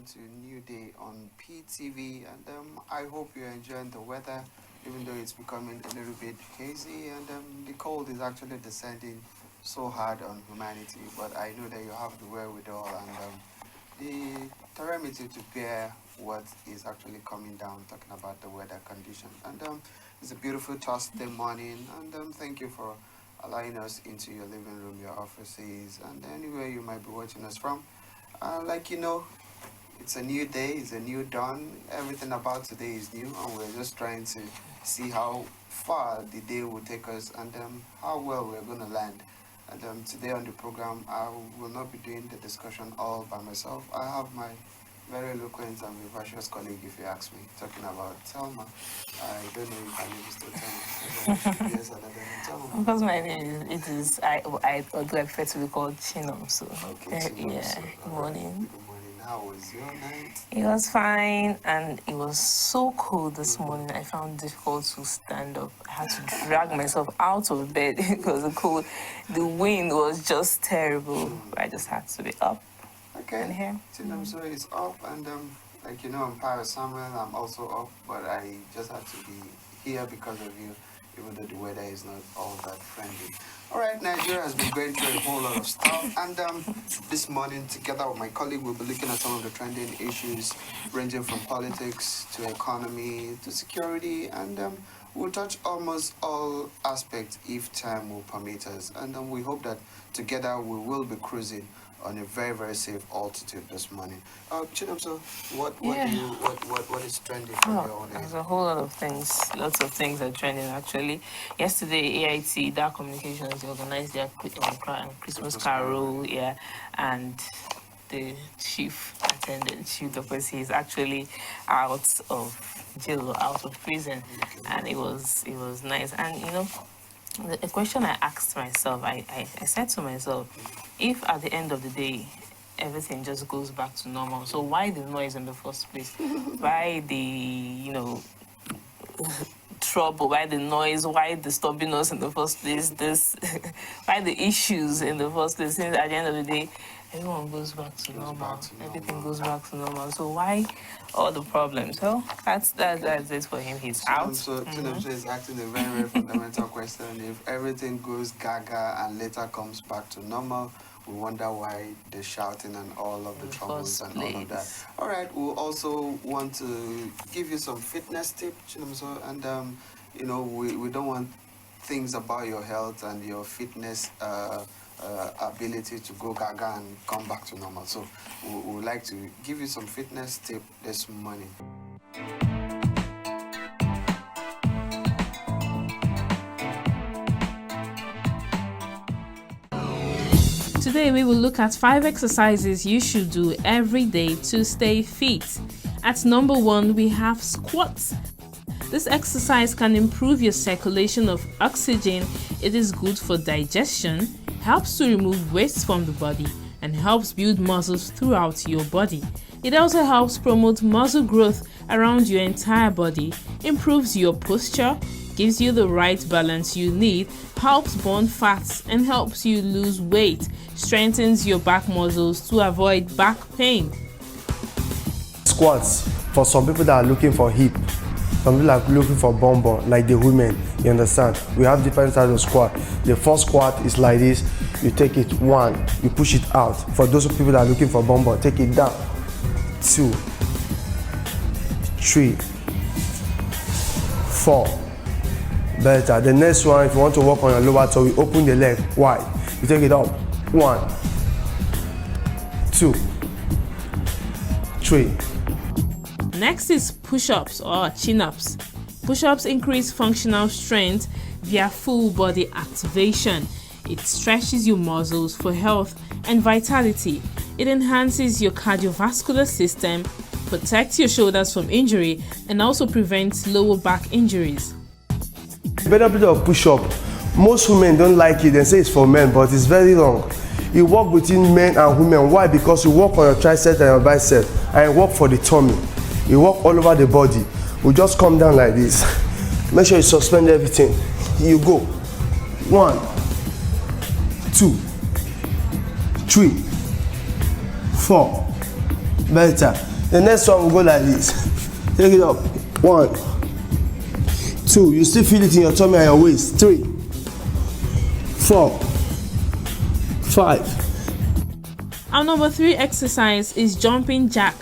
to New Day on PTV, and I hope you're enjoying the weather, even though it's becoming a little bit hazy, and the cold is actually descending so hard on humanity. But I know that you have the wherewithal and the serenity to bear what is actually coming down, talking about the weather condition. And it's a beautiful Thursday morning, and thank you for allowing us into your living room, your offices, and anywhere you might be watching us from. Like you know, it's a new day, it's a new dawn. Everything about today is new, and we're just trying to see how far the day will take us and how well we're going to land. And today on the program, I will not be doing the discussion all by myself. I have my very eloquent and vivacious colleague, if you ask me, talking about Telma. I don't know if her name is still Telma. Yes, Telma. Because my name is, I prefer to be called Chinom, so. Okay, Chinom, yeah, so, good morning. Good morning. How was your night? It was fine, and it was so cold this morning. I found it difficult to stand up. I had to drag myself out of bed because the cold. The wind was just terrible. I just had to be up. Okay. And here. So it's up, and like you know, I'm Paris Samuel. I'm also up, but I just had to be here because of you, even though the weather is not all that friendly. All right, Nigeria has been going through a whole lot of stuff, and this morning, together with my colleague, we'll be looking at some of the trending issues, ranging from politics to economy to security, and we'll touch almost all aspects if time will permit us. And we hope that together we will be cruising on a very, very safe altitude this morning. Chinamso, what is trending from your own end? There's a whole lot of things. Lots of things are trending, actually. Yesterday, AIT, Dark Communications, they organized their Christmas Carol, and the chief attendant, Chief Dopesi, is actually out of jail, out of prison, and it was nice. And you know, the question I asked myself, I said to myself, if at the end of the day everything just goes back to normal, so why the noise in the first place? Why the trouble? Why the noise? Why disturbing us in the first place? Why the issues in the first place? Since at the end of the day everyone goes back to normal. Everything goes back to normal. So why all the problems? So that's it for him. He's out. So Tinamso is asking a very, very fundamental question. If everything goes gaga and later comes back to normal, we wonder why the shouting and all of the troubles and all of that. All right, we'll also want to give you some fitness tips, Tinamso, and you know, we don't want things about your health and your fitness ability to go gaga and come back to normal. So we would like to give you some fitness tip this morning. Today we will look at 5 exercises you should do every day to stay fit. At number 1, we have squats. This exercise can improve your circulation of oxygen. It is good for digestion, helps to remove waste from the body, and helps build muscles throughout your body. It also helps promote muscle growth around your entire body, improves your posture, gives you the right balance you need, helps burn fats, and helps you lose weight, strengthens your back muscles to avoid back pain. Squats, for some people that are looking for hip, some people are looking for bum bum, like the women, you understand? We have different types of squat. The first squat is like this. You take it 1, you push it out. For those people that are looking for bum bum, take it down. 2, 3, 4. Better. The next one, if you want to work on your lower toe, you open the leg wide. You take it up. 1, 2, 3. Next is push-ups or chin-ups. Push-ups increase functional strength via full body activation. It stretches your muscles for health and vitality. It enhances your cardiovascular system, protects your shoulders from injury, and also prevents lower back injuries. The benefit of push-up, most women don't like it and say it's for men, but it's very wrong. You work between men and women. Why? Because you work on your tricep and your bicep, and you work for the tummy. You work all over the body. We just come down like this. Make sure you suspend everything. You go. 1, 2, 3, 4. Better. The next one will go like this. Take it up. 1, 2. You still feel it in your tummy and your waist. 3, 4, 5. Our number 3 exercise is jumping jack.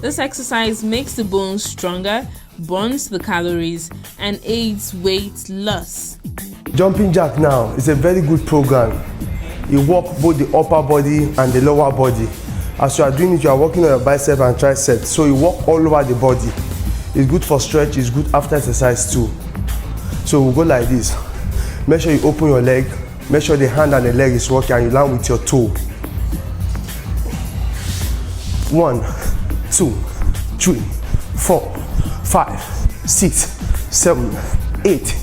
This exercise makes the bones stronger, burns the calories, and aids weight loss. Jumping jack now is a very good program. You work both the upper body and the lower body. As you are doing it, you are working on your bicep and tricep, so you work all over the body. It's good for stretch, it's good after exercise too. So we'll go like this. Make sure you open your leg, make sure the hand and the leg is working, and you land with your toe. 1, 2, 3, 4, 5, 6, 7, 8,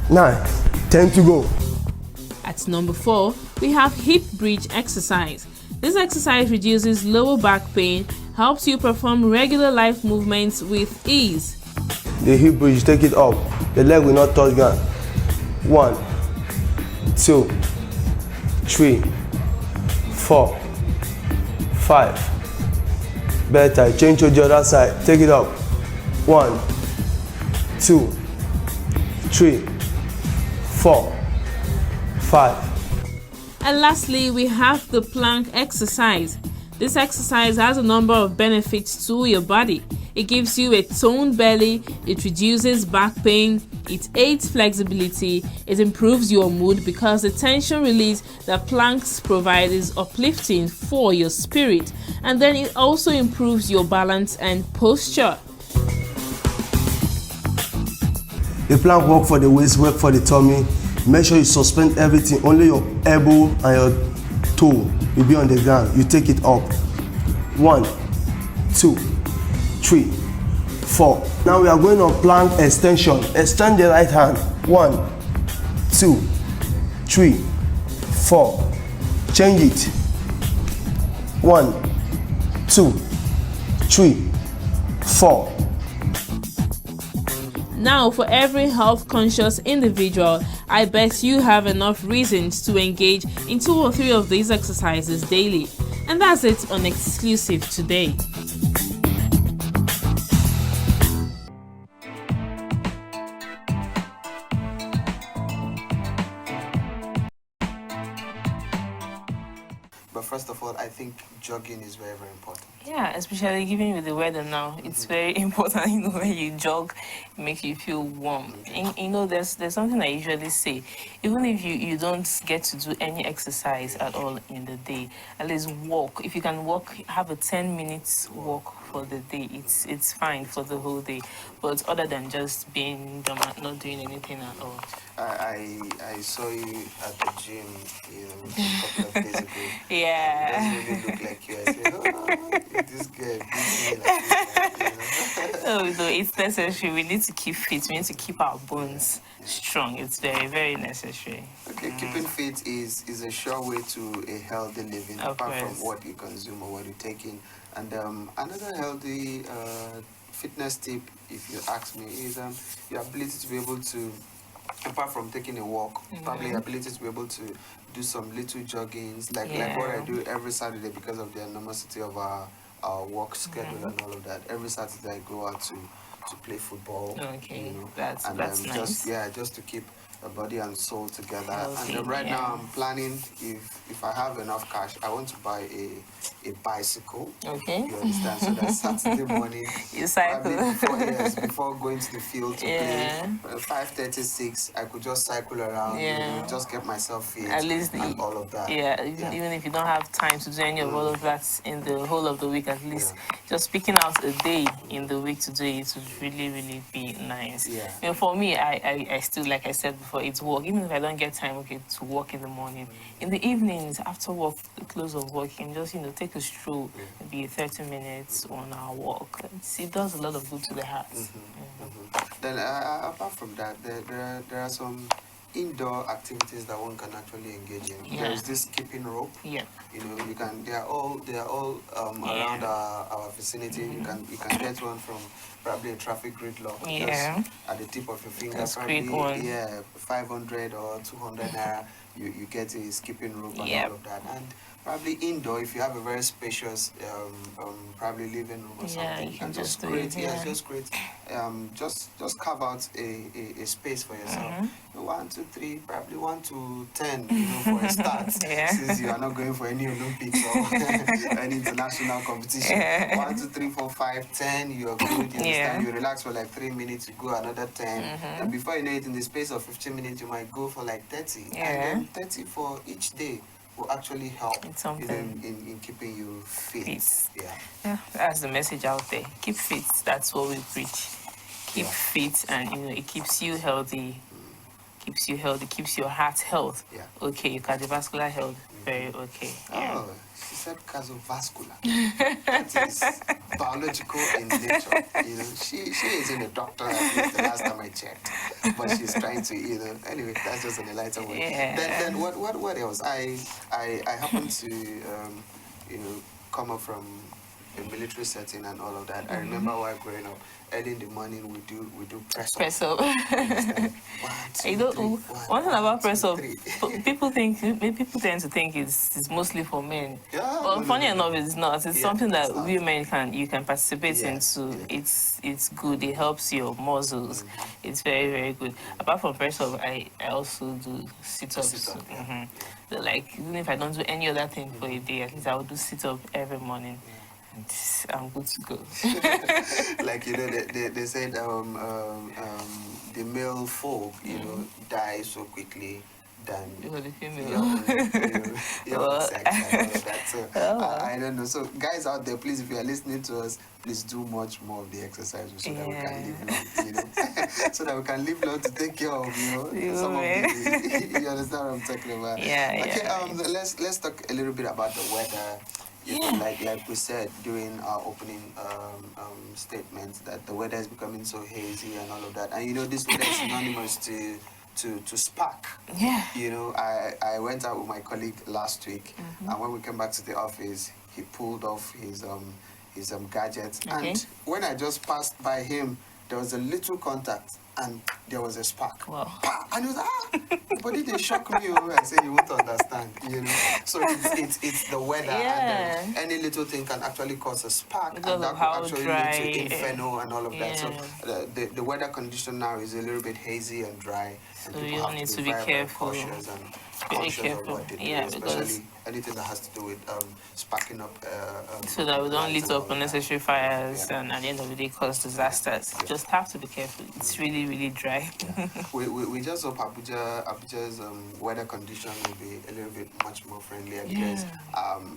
9, 10 to go. At number 4, we have hip bridge exercise. This exercise reduces lower back pain, helps you perform regular life movements with ease. The hip bridge, take it up. The leg will not touch ground. 1, 2, 3, 4, 5. Better. Change to the other side. Take it up. 1, 2, 3, 4, 5. And lastly, we have the plank exercise. This exercise has a number of benefits to your body. It gives you a toned belly, it reduces back pain, it aids flexibility, it improves your mood because the tension release that planks provide is uplifting for your spirit, and then it also improves your balance and posture. The plank work for the waist, work for the tummy. Make sure you suspend everything. Only your elbow and your toe will be on the ground. You take it up. 1, 2, 3, 4. Now we are going on plank extension. Extend the right hand. 1, 2, 3, 4. Change it. 1, 2, 3, 4. Now, for every health-conscious individual, I bet you have enough reasons to engage in 2 or 3 of these exercises daily. And that's it on Exclusive today. But first of all, I think jogging is very, very important. Yeah, especially given with the weather now, it's very important. You know, when you jog, it makes you feel warm. And, you know, there's something I usually say. Even if you don't get to do any exercise at all in the day, at least walk. If you can walk, have a 10 minutes walk for the day. It's fine for the whole day. But other than just being dormant, not doing anything at all. I saw you at the gym, you know, a couple of days ago. Yeah. It doesn't really look like you. I said, oh, this girl beats me like this, you know? No, it's necessary. We need to keep fit. We need to keep our bones strong. It's very, very necessary. Okay, keeping fit is a sure way to a healthy living, Of apart course. from what you consume or what you take in. And another healthy fitness tip, if you ask me, is your ability to be able to, apart from taking a walk, probably your ability to be able to do some little joggings, like what I do every Saturday because of the enormity of our work schedule and all of that. Every Saturday I go out to play football. Okay, you know, that's nice. just to keep the body and soul together. Healthy, And right now I'm planning, if I have enough cash, I want to buy a bicycle. Okay. You understand? So that Saturday morning, You cycle. before going to the field to play, 5:36, I could just cycle around, you know, just get myself fit, At least and all of that. Even if you don't have time to do any of all of that in the whole of the week, at least just picking out a day in the week to do it would really, really be nice. Yeah. You know, for me, I still, like I said before, it's work. Even if I don't get time, to work in the morning, in the evenings after work, the close of work, you can just take a stroll, maybe 30 minutes, 1 hour walk. It does a lot of good to the heart. Then apart from that, there are some indoor activities that one can actually engage in. Yeah. There is this skipping rope. Yeah. You know, you can. They are all around our vicinity. You can get one from probably a traffic gridlock. Yeah. Just at the tip of your finger. That's probably, great one. yeah, 500 or 200 naira. you get a skipping rope and Yep. all of that. And probably indoor, if you have a very spacious, probably living room or Yeah, something, you can and just do create, it, yeah. just create, just carve out a space for yourself. Mm-hmm. 1, 2, 3, probably 1 to 10, for a start. Yeah. Since you are not going for any Olympics or any international competition. Yeah. 1, 2, 3, 4, 5, 10, you're good. You understand? Yeah. You relax for like 3 minutes, you go another 10, and before you know it, in the space of 15 minutes, you might go for like 30. Yeah. And then 30 for each day will actually help It's something. in keeping you fit. Fit. Yeah. Yeah, that's the message out there. Keep fit. That's what we preach. Keep Yeah. fit, and it keeps you healthy. Keeps you healthy. Keeps your heart health. Yeah. Okay, your cardiovascular health. Very okay. Yeah. Oh, she said cardiovascular. That is biological in nature. She isn't a doctor, at least the last time I checked. But she's trying to, anyway, that's just on a lighter way. Yeah. Then what else? I happen to come up from a military setting and all of that. I remember while growing up, early in the morning we do press up. Press up. One, You two, know, three, one thing about two, press up, three. people tend to think it's mostly for men. Yeah, But no, funny no, no. enough, it's not. It's Yeah, something it's that not. women can participate Yeah, into. yeah. It's good. It helps your muscles. It's very, very good. Apart from press up, I also do sit-ups. Sit-up, yeah. Mhm. But like, even if I don't do any other thing for a day, at least I will do sit-up every morning. And I'm good to go. Like they said the male folk die so quickly than Because the female. young sex and all of that. So Oh. I don't know. So guys out there, please, if you are listening to us, please do much more of the exercise so that we can live long, so that we can live long to take care of some of the you understand what I'm talking about? Yeah, Okay. yeah. Let's talk a little bit about the weather. Yeah. Like we said during our opening statement, that the weather is becoming so hazy and all of that, and this weather is synonymous to spark. Yeah. I went out with my colleague last week, and when we came back to the office, he pulled off his gadgets, Okay. and when I just passed by him, there was a little contact, and there was a spark. Wow. Pa! And he was but it didn't shock me. I said, you won't understand, So it's the weather, Yeah. and any little thing can actually cause a spark, Because and that of how could actually dry lead to it- inferno and all of that. So Yeah. the weather condition now is a little bit hazy and dry, and So people you have need to be be very, careful. very cautious and Very conscious of careful. what they do, Yeah, because- especially anything that has to do with sparking up. So that we don't lights lit and all up of that. unnecessary fires Yeah. and at the end of the day cause disasters. Just have to be careful. It's really, really dry. We just hope Abuja's weather condition will be a little bit much more friendlier, because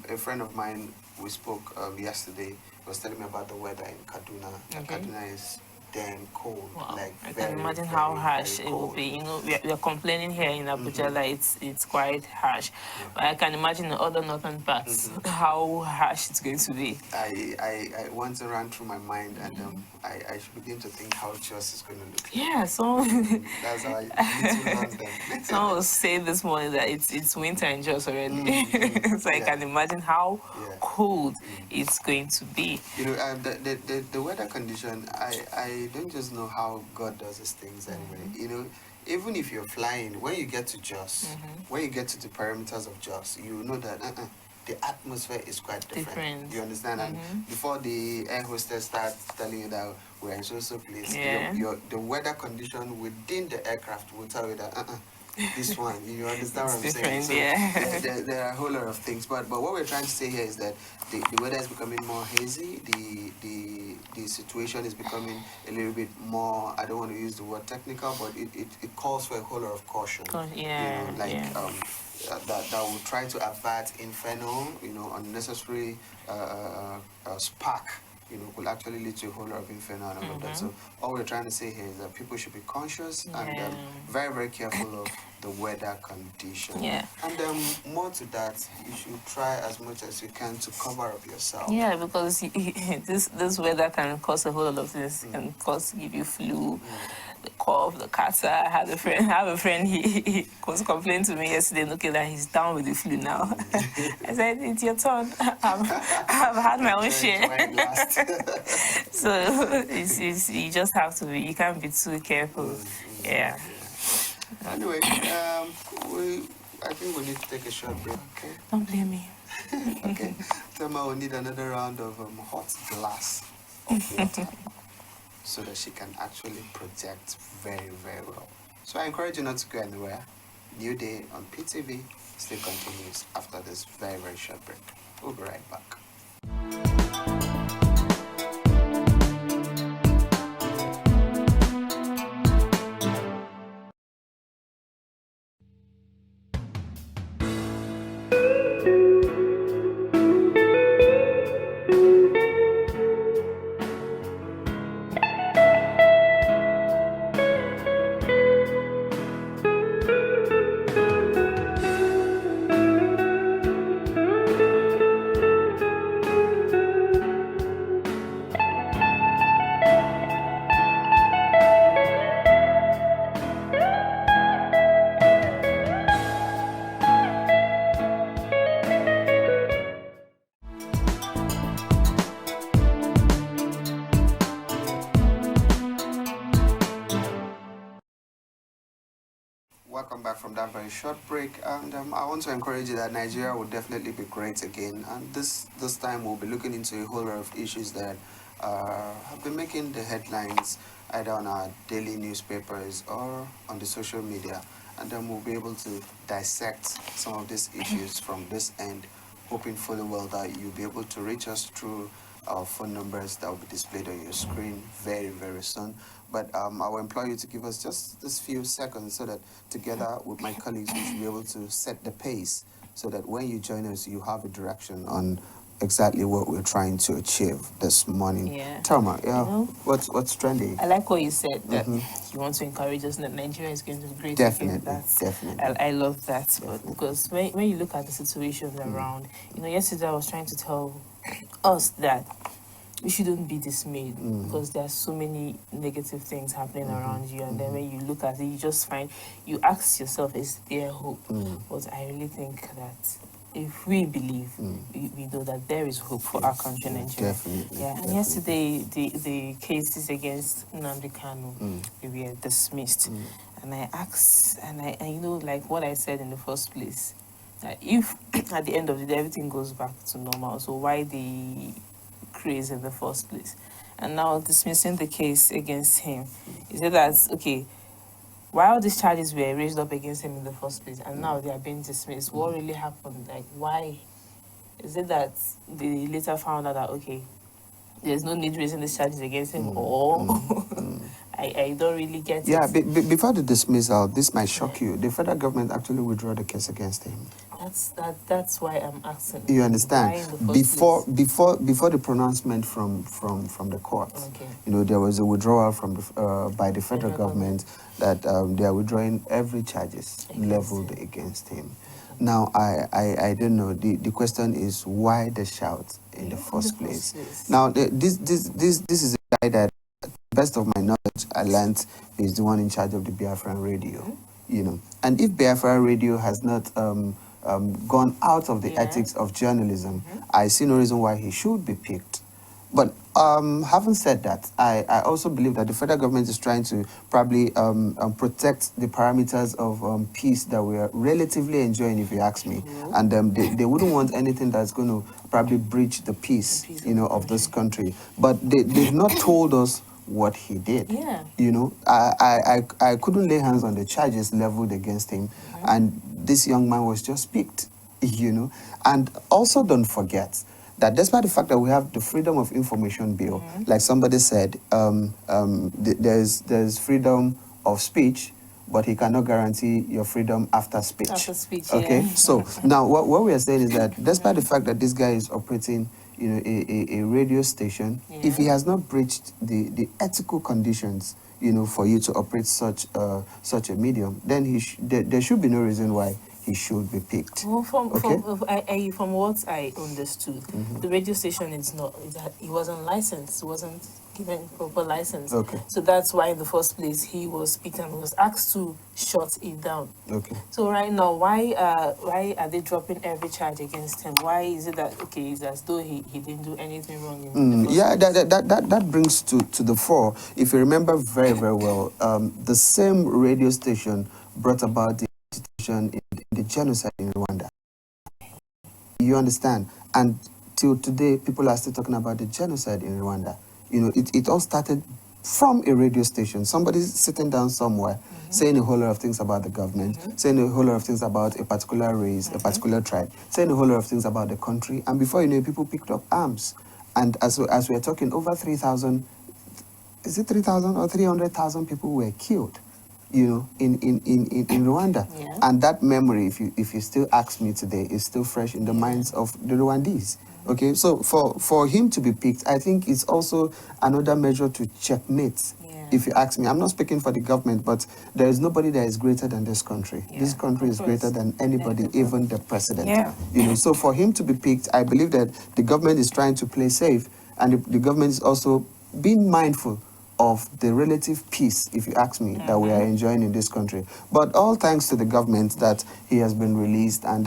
a friend of mine, we spoke yesterday, was telling me about the weather in Kaduna. And Okay. Kaduna is damn cold. Wow. Like I very, can imagine how very, harsh very it will cold. be. We are complaining here in Abuja that it's quite harsh. But I can imagine in other northern parts how harsh it's going to be. I once ran through my mind, and I should begin to think how Jos is going to look like. Yeah, so That's how little London. someone was saying this morning that it's winter in Jos already. So I Yeah. can imagine how Yeah. cold it's going to be. The weather condition, I don't just know how God does his things anyway. Even if you're flying, when you get to Jos, when you get to the perimeters of Jos, you know that the atmosphere is quite different. You understand? And before the air hostess starts telling you that we're in so place, Yeah. the weather condition within the aircraft will tell you that this one, you understand what I'm It's saying? different, So yeah. there are a whole lot of things, but what we're trying to say here is that the weather is becoming more hazy. The situation is becoming a little bit more, I don't want to use the word technical, but it calls for a whole lot of caution. Yeah, That will try to avert inferno, unnecessary spark, could actually lead to a whole lot of inferno and all of that. So all we're trying to say here is that people should be conscious and very, very careful of the weather condition. Yeah. And more to that, you should try as much as you can to cover up yourself. Yeah, because this weather can cause a whole lot of things. It can give you flu, the cough, the catarrh. I have a friend, he was complaining to me yesterday, okay, that he's down with the flu now. I said, it's your turn. I've had my own share. So you just have to be, you can't be too careful. Yeah. Anyway, I think we need to take a short break, okay? Don't blame me. Okay. Thelma will need another round of hot glass of water so that she can actually project very, very well. So I encourage you not to go anywhere. New Day on PTV still continues after this very, very short break. We'll be right back. Welcome back from that very short break, and I want to encourage you that Nigeria will definitely be great again. And this time we'll be looking into a whole lot of issues that have been making the headlines either on our daily newspapers or on the social media, and then we'll be able to dissect some of these issues from this end, hoping fully well that you'll be able to reach us through our phone numbers that will be displayed on your screen very, very soon. But I will implore you to give us just this few seconds so that together with my colleagues we should be able to set the pace so that when you join us, you have a direction on exactly what we're trying to achieve this morning. Yeah. Thelma, yeah, You know, what's trending? I like what you said, that you want to encourage us that Nigeria is going to be great. Definitely, again. That's, definitely. I love that, but because when you look at the situations around, yesterday I was trying to tell us that we shouldn't be dismayed because there are so many negative things happening around you, and then when you look at it, you ask yourself, is there hope? But I really think that if we believe, we know that there is hope for our country, Nigeria. Definitely. Yeah, and definitely. yesterday the cases against Nnamdi Kanu they were dismissed, and I asked, and like what I said in the first place, that if at the end of the day everything goes back to normal, so why the craze in the first place? And now dismissing the case against him, he said that okay, while these charges were raised up against him in the first place, and now they are being dismissed, what really happened? Like, why? Is it that they later found out that, okay, there's no need raising these charges against him, or I don't really get Yeah, it. before the dismissal, this might shock you. The federal government actually withdrew the case against him. That's why I'm asking. You why understand? in the first place? Before the pronouncement from the court, Okay. there was a withdrawal from by the federal government that they are withdrawing every charges leveled against him. Now I don't know. The question is why the shout in the first place? Now this is a guy that, to the best of my knowledge, I learned is the one in charge of the Biafran radio. And if Biafran radio has not gone out of the ethics of journalism, I see no reason why he should be picked. But having said that, I also believe that the federal government is trying to probably protect the parameters of peace that we are relatively enjoying, if you ask me. And they wouldn't want anything that's going to probably breach the peace, of this country. But they've not told us what he did. Yeah. I couldn't lay hands on the charges leveled against him, and this young man was just picked, And also don't forget that despite the fact that we have the Freedom of Information Bill, like somebody said, there's freedom of speech, but he cannot guarantee your freedom after speech. After speech, okay? yeah. So now what we are saying is that despite the fact that this guy is operating a radio station, if he has not breached the ethical conditions, for you to operate such a medium, then there should be no reason why he should be picked. Well, from what I understood, the radio station he wasn't licensed, wasn't given proper license. Okay. So that's why in the first place he was picked and was asked to shut it down. Okay. So right now, why are they dropping every charge against him? Why is it that it's as though he didn't do anything wrong? In the first place? That brings to the fore. If you remember very, very well, the same radio station brought about the institution in the genocide in Rwanda. You understand? And till today, people are still talking about the genocide in Rwanda. You know, it all started from a radio station. Somebody sitting down somewhere, saying a whole lot of things about the government, saying a whole lot of things about a particular race, a particular tribe, saying a whole lot of things about the country. And before you know it, people picked up arms. And as we're talking, over 3,000, is it 3,000 or 300,000 people were killed, you know, in Rwanda. Yeah. And that memory, if you still ask me today, is still fresh in the minds of the Rwandese. Okay, so for him to be picked, I think it's also another measure to checkmate. Yeah. If you ask me, I'm not speaking for the government, but there is nobody that is greater than this country. Yeah, This country is of course. greater than anybody, even the president. Yeah. You know, so for him to be picked, I believe that the government is trying to play safe, and the government is also being mindful of the relative peace, if you ask me, that we are enjoying in this country. But all thanks to the government that he has been released, and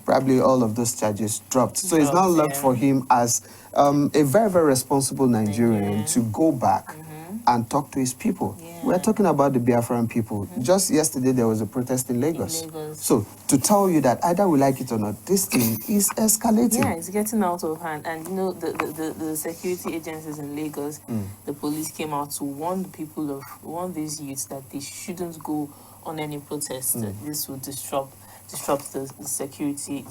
probably all of those charges dropped. So it's now left for him as a very, very responsible Nigerian to go back and talk to his people. Yeah. We're talking about the Biafran people. Just yesterday, there was a protest in Lagos. So to tell you that either we like it or not, this thing is escalating. Yeah, it's getting out of hand. And you know, the security agencies in Lagos, the police came out to warn the people warn these youths that they shouldn't go on any protest. That this would disrupt the security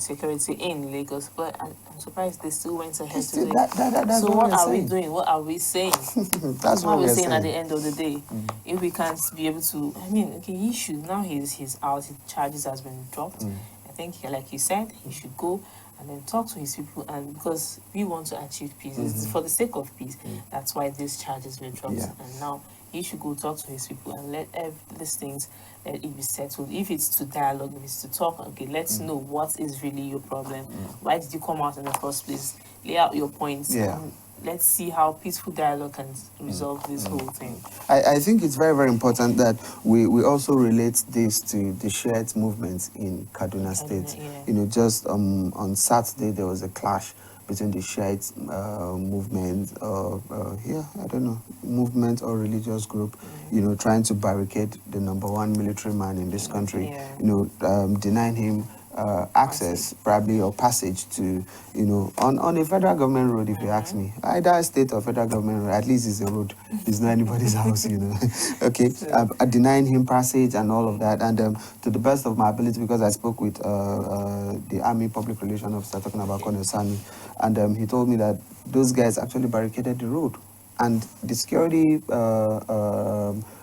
in Lagos. But I'm surprised they still went ahead to do it. That's So what are we saying. doing? What are we saying? That's what what we're we're saying at the end of the day. If we can't be able to, I mean, okay, he should, now he's out, his charges has been dropped. I think, like you said, he should go and then talk to his people, and because we want to achieve peace, it's for the sake of peace. That's why these charges were dropped. Yeah. And now he should go talk to his people and let these things, let it be settled. If it's to dialogue, if it's to talk, okay, let's know what is really your problem. Why did you come out in the first place? Lay out your points. Yeah. And let's see how peaceful dialogue can resolve this whole thing. I think it's very, very important that we also relate this to the Shiite movement in Kaduna State. yeah. You know, just on Saturday, there was a clash between the Shiite movement, I don't know, movement or religious group, you know, trying to barricade the #1 military man in this country, Yeah. you know, denying him access, probably, or passage to, you know, on a federal government road, if you ask me. Either state or federal government road, at least it's a road. It's not anybody's house, you know. Okay, denying him passage and all of that. And to the best of my ability, because I spoke with the Army Public Relations Officer talking about Colonel Sami, and he told me that those guys actually barricaded the road. And the security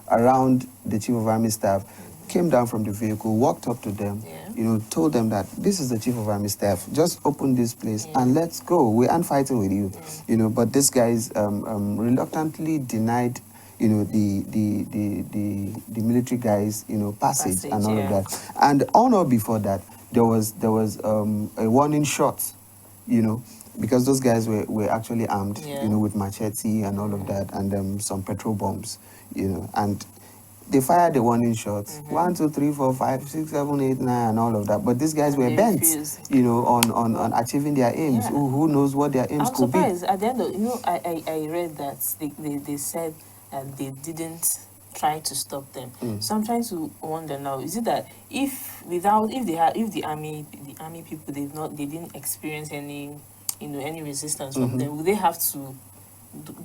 around the Chief of Army Staff came down from the vehicle, walked up to them, you know, told them that this is the Chief of Army Staff. Just open this place and let's go. We aren't fighting with you, you know. But this guys reluctantly denied, you know, the military guys, you know, passage and all of that. And on or before that, there was a warning shot, you know, because those guys were actually armed, you know, with machete and all of that, and some petrol bombs, you know, and they fired the warning shots. 1, 2, 3, 4, 5, 6, 7, 8, 9, and all of that. But these guys were bent, you know, on achieving their aims. Yeah. Who knows what their aims could be? I'm surprised. At the end of, you know, I read that they said that they didn't try to stop them. So I'm trying to wonder now, is it that if the army people they didn't experience any, you know, any resistance from them, would they have to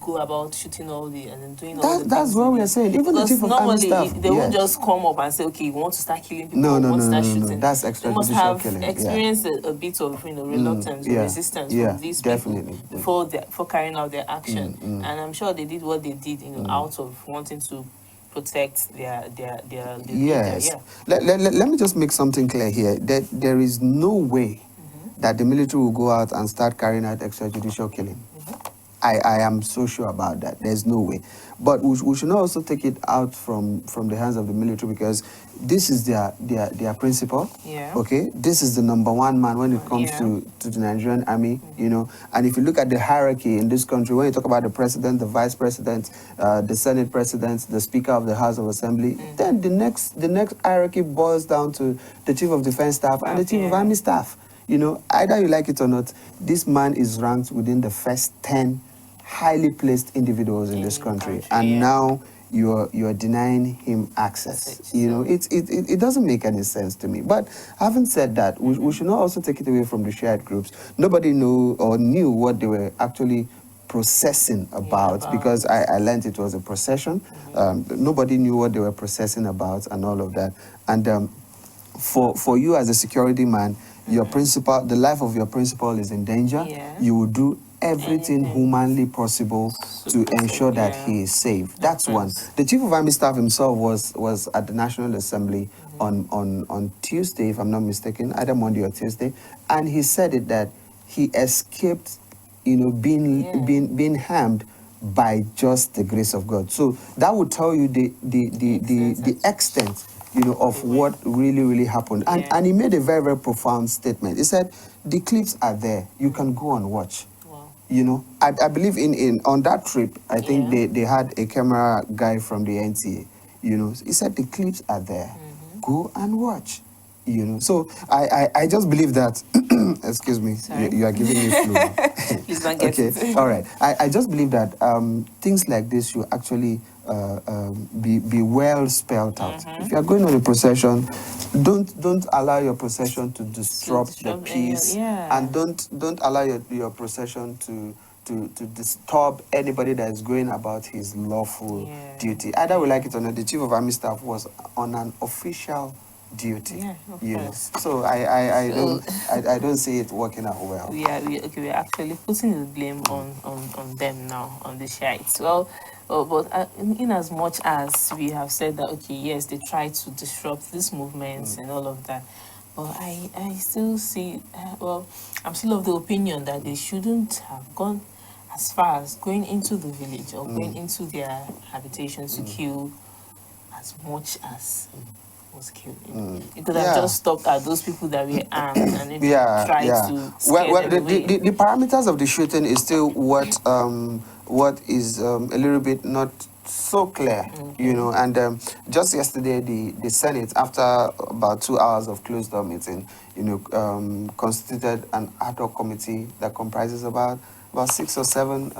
go about shooting all the and then doing all the That's what we are saying. Even the Chief of Army Staff, they won't just come up and say, okay, we want to start killing people. No, shooting. That's They must have extrajudicial killing. experienced a bit of, you know, reluctance or resistance from these people before carrying out their action. And I'm sure they did what they did, you know, out of wanting to protect their yes. leader. Let me just make something clear here. That there is no way that the military will go out and start carrying out extrajudicial killing. I am so sure about that. There's no way. But we should not also take it out from the hands of the military, because this is their principle. Yeah. Okay? This is the #1 man when it comes to the Nigerian army, you know. And if you look at the hierarchy in this country, when you talk about the president, the vice president, the Senate president, the Speaker of the House of Assembly, then the next hierarchy boils down to the Chief of Defense Staff and the Chief of Army Staff. You know, either you like it or not, this man is ranked within the first 10 highly placed individuals in this country. And now you're denying him access. You know, it doesn't make any sense to me. But having said that, we should not also take it away from the Shiite groups. Nobody knew what they were actually processing about, because I learned it was a procession. Nobody knew what they were processing about and all of that. And for you as a security man, your principal, the life of your principal is in danger. You will do everything humanly possible to ensure that he is safe. That's one. The Chief of Army Staff himself was at the National Assembly on Tuesday, if I'm not mistaken, either Monday or Tuesday, and he said it that he escaped, you know, being harmed by just the grace of God. So that would tell you the extent, you know, of what really happened. And he made a very profound statement. He said, the clips are there. You can go and watch. You know, I believe on that trip, I think they had a camera guy from the NTA. You know, he said the clips are there. Go and watch. You know, so I just believe that. Excuse me, you are giving me flu. Please don't get it. All right. I just believe that things like this should actually be well spelled out. If you are going on a procession, don't allow your procession to disrupt the peace, and don't allow your procession to disturb anybody that is going about his lawful duty. Either we like it or not, the Chief of Army Staff was on an official duty. You know, so I don't see it working out well. We're actually putting the blame on them now, on the Shiites. Well, but in as much as we have said that, okay, yes, they try to disrupt these movements and all of that, but I still see, I'm still of the opinion that they shouldn't have gone as far as going into the village or going into their habitations to kill as much as was killed. It could have just stopped at those people that were armed and then tried to scare them away. The parameters of the shooting is still what is a little bit not so clear, you know. And just yesterday, the Senate, after about 2 hours of closed-door meeting, you know, constituted an ad hoc committee that comprises about 6 or 7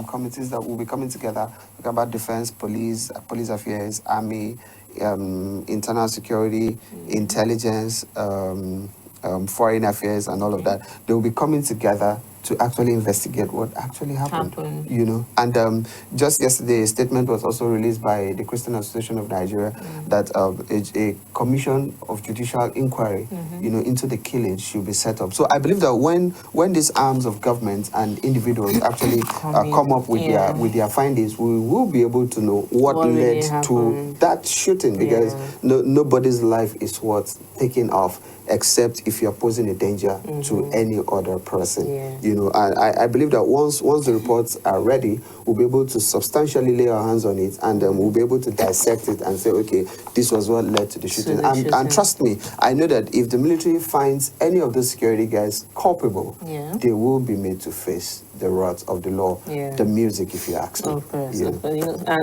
committees that will be coming together, talking about defense, police affairs, army, internal security, intelligence, foreign affairs, and all of that. They will be coming together to actually investigate what actually happened. You know. And just yesterday, a statement was also released by the Christian Association of Nigeria that a commission of judicial inquiry, you know, into the killing should be set up. So I believe that when these arms of government and individuals actually come up with their findings, we will be able to know what led to that shooting, because nobody's life is worth taking off, except if you're posing a danger to any other person. You know, I believe that once the reports are ready, we'll be able to substantially lay our hands on it, and we'll be able to dissect it and say, okay, this was what led to the shooting. And trust me, I know that if the military finds any of those security guys culpable, they will be made to face the wrath of the law, the music, if you ask me. Of course, you know,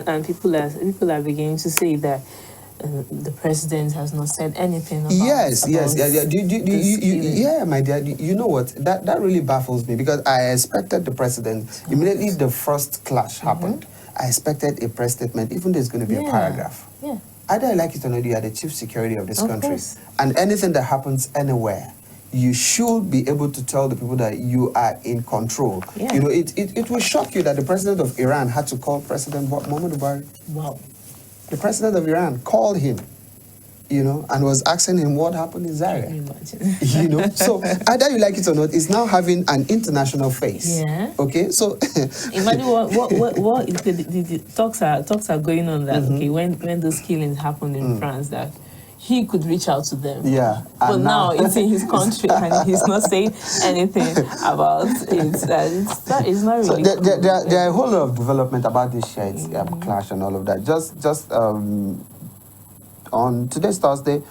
and people are beginning to say that the president has not said anything about my dear. You know what? That really baffles me, because I expected the president, immediately the first clash happened, I expected a press statement, even there's going to be a paragraph. Either I like it or not, you are the chief security of this country. And anything that happens anywhere, you should be able to tell the people that you are in control. You know, it will shock you that the president of Iran had to call President Muhammad Buhari. Wow. The president of Iran called him, you know, and was asking him what happened in Zaria. Can you imagine? You know, so either you like it or not, it's now having an international face. Okay, so imagine what the talks are going on that when those killings happened in France, that he could reach out to them. But now it's in his country and he's not saying anything about it. It's not really so there are a whole lot of development about this Shiite clash and all of that. Just on today's Thursday,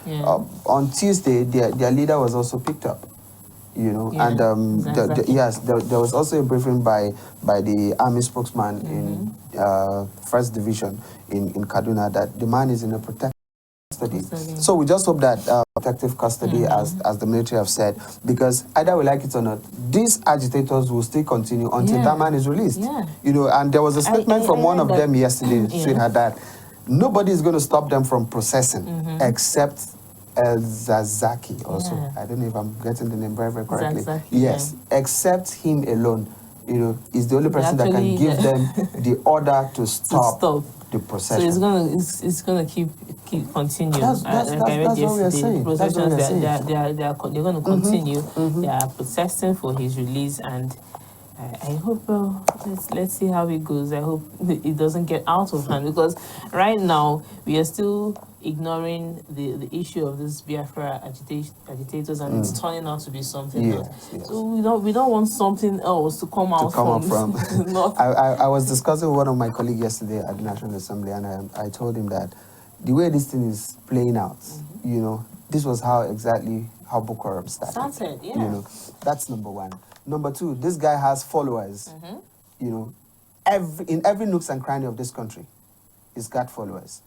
on Tuesday, their leader was also picked up. You know, and there was also a briefing by the army spokesman in 1st Division in Kaduna that the man is in a protected custody. So we just hope that protective custody, as the military have said, because either we like it or not, these agitators will still continue until that man is released. You know, and there was a statement from one of them yesterday, sweetheart, that nobody is going to stop them from processing except Zazaki also. I don't know if I'm getting the name very, very correctly. Zazaki, yes, except him alone. You know, is the only person that can give them the order to stop the procession. So it's gonna keep continue. That's what we are saying. They're going to continue. They are protesting for his release, and I hope let's see how it goes. I hope it doesn't get out of hand, because right now we are still ignoring the issue of this Biafra agitators, and it's turning out to be something else. So we don't want something else to come out from. I was discussing with one of my colleagues yesterday at the National Assembly, and I told him that the way this thing is playing out, you know, this was exactly how Boko Haram started. You know, that's number one. Number two, this guy has followers. You know, in every nooks and cranny of this country, he's got followers.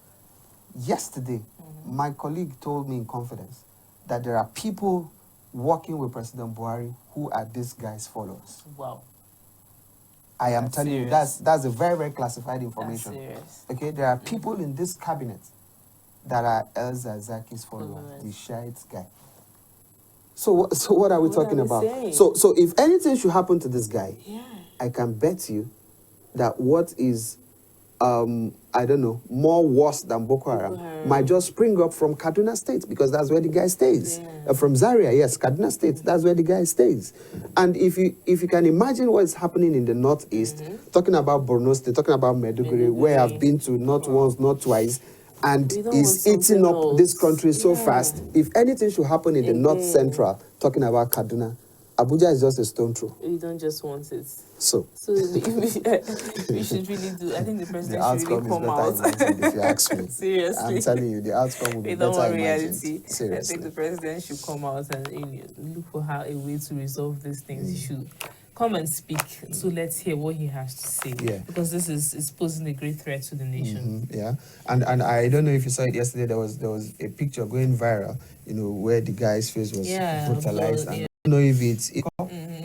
Yesterday, my colleague told me in confidence that there are people working with President Buhari who are this guy's followers. Wow. I am telling you, that's a very, very classified information. Okay, there are people in this cabinet that are El Zazaki's followers, the Shiite guy. So what are we talking about? So if anything should happen to this guy, I can bet you that what is I don't know, more worse than Boko Haram might just spring up from Kaduna State, because that's where the guy stays. From Zaria, yes, Kaduna State, that's where the guy stays. And if you can imagine what is happening in the northeast, talking about Borno State, talking about Maiduguri, where I've been to not once, not twice, and is eating up this country so fast. If anything should happen in the north central, talking about Kaduna, Abuja is just a stone throw. We don't just want it. So we should really do. I think the president should really come out. If you ask me. Seriously. I'm telling you, the outcome will be better want imagined. reality. Seriously. I think the president should come out and look for a way to resolve these things. He should come and speak. So let's hear what he has to say. Because this is posing a great threat to the nation. And I don't know if you saw it yesterday. There was a picture going viral, you know, where the guy's face was brutalized. And we don't know if it's equal.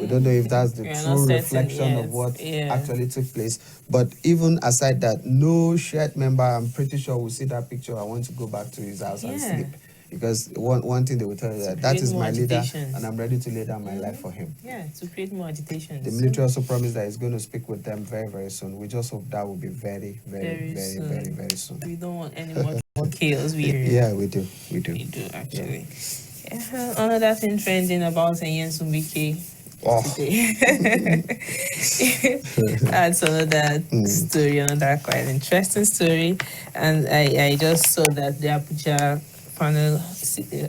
We don't know if that's the true reflection of what actually took place. But even aside that, no shared member, I'm pretty sure, will see that picture. I want to go back to his house and sleep. Because one thing they will tell you, that is my leader, and I'm ready to lay down my life for him. To create more agitation. The military also promised that he's going to speak with them very, very soon. We just hope that will be very, very, very soon. We don't want any more chaos. We do. We do, actually. Another thing trending about Nyesom Wike today. That's another story, another quite interesting story. And I just saw that the Abuja panel,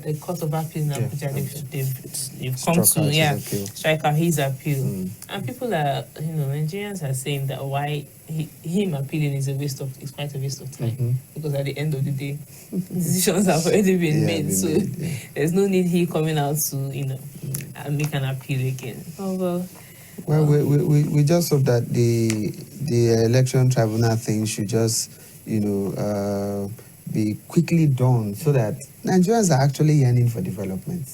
a court of appeal in Abuja, they've come to strike out his appeal. And people are, Nigerians are saying that why him appealing is quite a waste of time, because at the end of the day, decisions have already been made. There's no need he coming out to make an appeal again. Well, we just hope that the election tribunal thing should just be quickly done, so that Nigerians are actually yearning for development.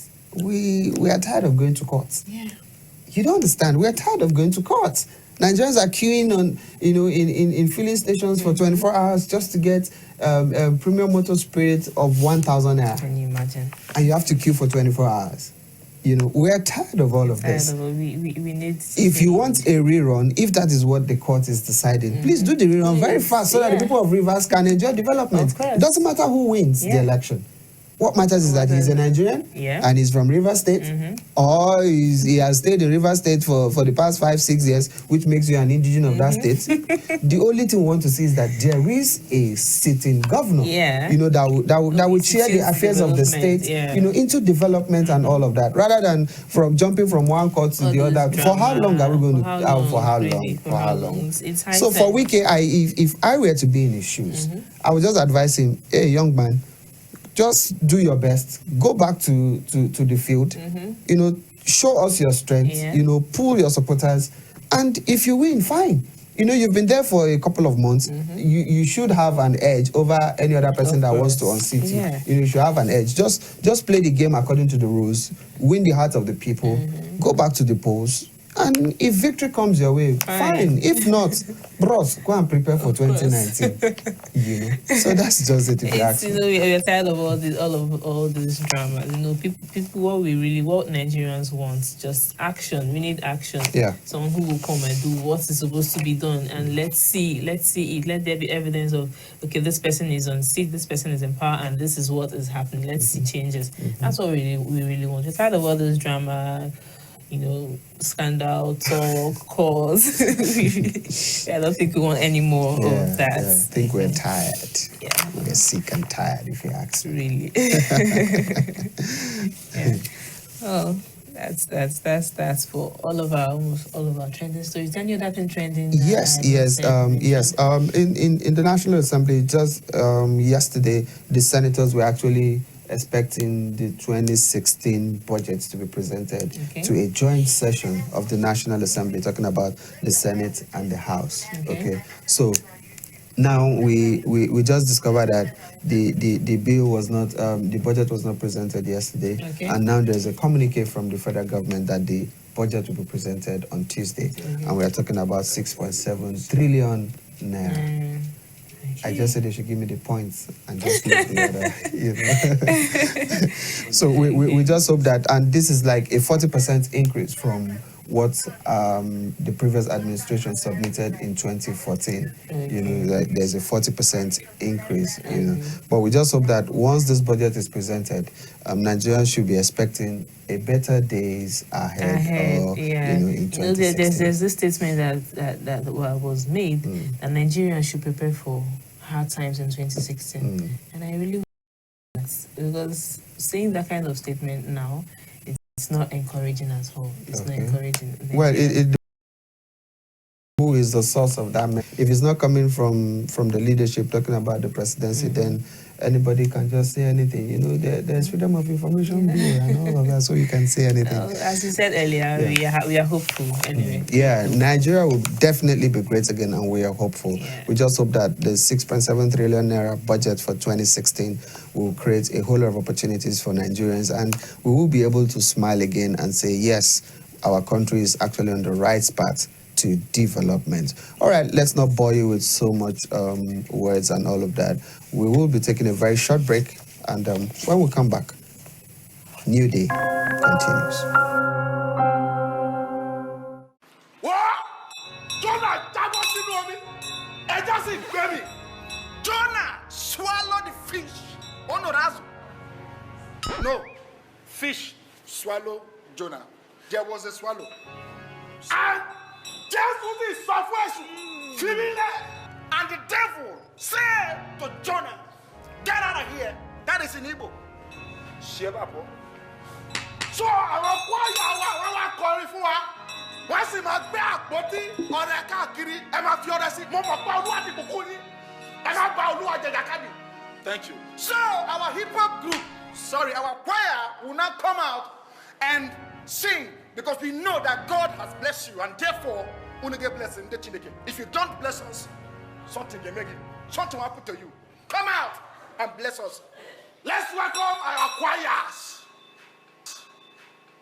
We are tired of going to court. You don't understand. We are tired of going to court. Nigerians are queuing on, in filling stations for 24 hours just to get premium motor spirit of 1,000 naira. Can you imagine? And you have to queue for 24 hours. We are tired of all of this. We need. If you want a rerun, if that is what the court is deciding, please do the rerun very fast, so that the people of Rivers can enjoy development. It doesn't matter who wins the election. What matters is that he's a Nigerian and he's from Rivers State, or he has stayed in Rivers State for the past 5-6 years, which makes you an indigene of that state. The only thing we want to see is that there is a sitting governor, that will chair the affairs of the state, into development and all of that, rather than from jumping from one court to the other. For how long are we going to? For how long? So for Wike, if I were to be in his shoes, I would just advise him, hey, young man, just do your best. Go back to the field. Show us your strength. Pull your supporters, and if you win, fine. you've been there for a couple of months. You should have an edge over any other person that wants to unseat you. Yeah. You should have an edge. Just play the game according to the rules, win the hearts of the people, go back to the polls. And if victory comes your way, fine. If not, bros, go and prepare for 2019. So that's just it. If you ask me. We're tired of all this drama. People, what Nigerians want, just action. We need action. Yeah. Someone who will come and do what is supposed to be done, and let's see it. Let there be evidence of, okay, this person is on seat, this person is in power, and this is what is happening. Let's see changes. That's what we really want. We're tired of all this drama. Scandal, talk, cause. I don't think we want any more of that. I think we're tired. Yeah. We're sick and tired, if you ask me. Really. Oh, that's for almost all of our trending stories. Daniel, that's been trending. Yes. In the National Assembly, just yesterday, the senators were actually expecting the 2016 budget to be presented to a joint session of the National Assembly, talking about the Senate and the House. Okay. So now we just discovered that the bill was not, the budget was not presented yesterday. And now there's a communique from the federal government that the budget will be presented on Tuesday. And we are talking about 6.7 trillion naira. I just said they should give me the points and just leave the other, So we just hope that, and this is like a 40% increase from what the previous administration submitted in 2014. Like there's a 40% increase. But we just hope that once this budget is presented, Nigerians should be expecting a better days ahead in 2016. There's this statement that was made that Nigerians should prepare for hard times in 2016, and I really want that, because saying that kind of statement now, it's not encouraging at all. It's not encouraging. Well, who is the source of that? If it's not coming from the leadership talking about the presidency, then anybody can just say anything. There's freedom of information bill and all of that, so you can say anything. As you said earlier, we are hopeful anyway. Yeah, Nigeria will definitely be great again, and we are hopeful. We just hope that the 6.7 trillion naira budget for 2016 will create a whole lot of opportunities for Nigerians, and we will be able to smile again and say, yes, our country is actually on the right path to development. All right, let's not bore you with so much words and all of that. We will be taking a very short break, and when we come back, New Day continues. Jonah swallowed the fish. No, fish swallowed Jonah. There was a swallow. And Jesus suffers, and the devil said to Jonah, get out of here. That is in Igbo. So our choir calling for her. Wọ́n sì máa gbé àpótí ọ̀rẹ́ káàkiri ẹ máa fi ọ̀rẹ́ sí mo mọ̀ pé Olúwa ti bùkún yín ẹ máa gba Olúwa jàjàkadì. Thank you. So our hip hop group, our choir will now come out and sing, because we know that God has blessed you, and therefore we get blessing. If you don't bless us, something will happen to you. Come out and bless us. Let's welcome our choirs.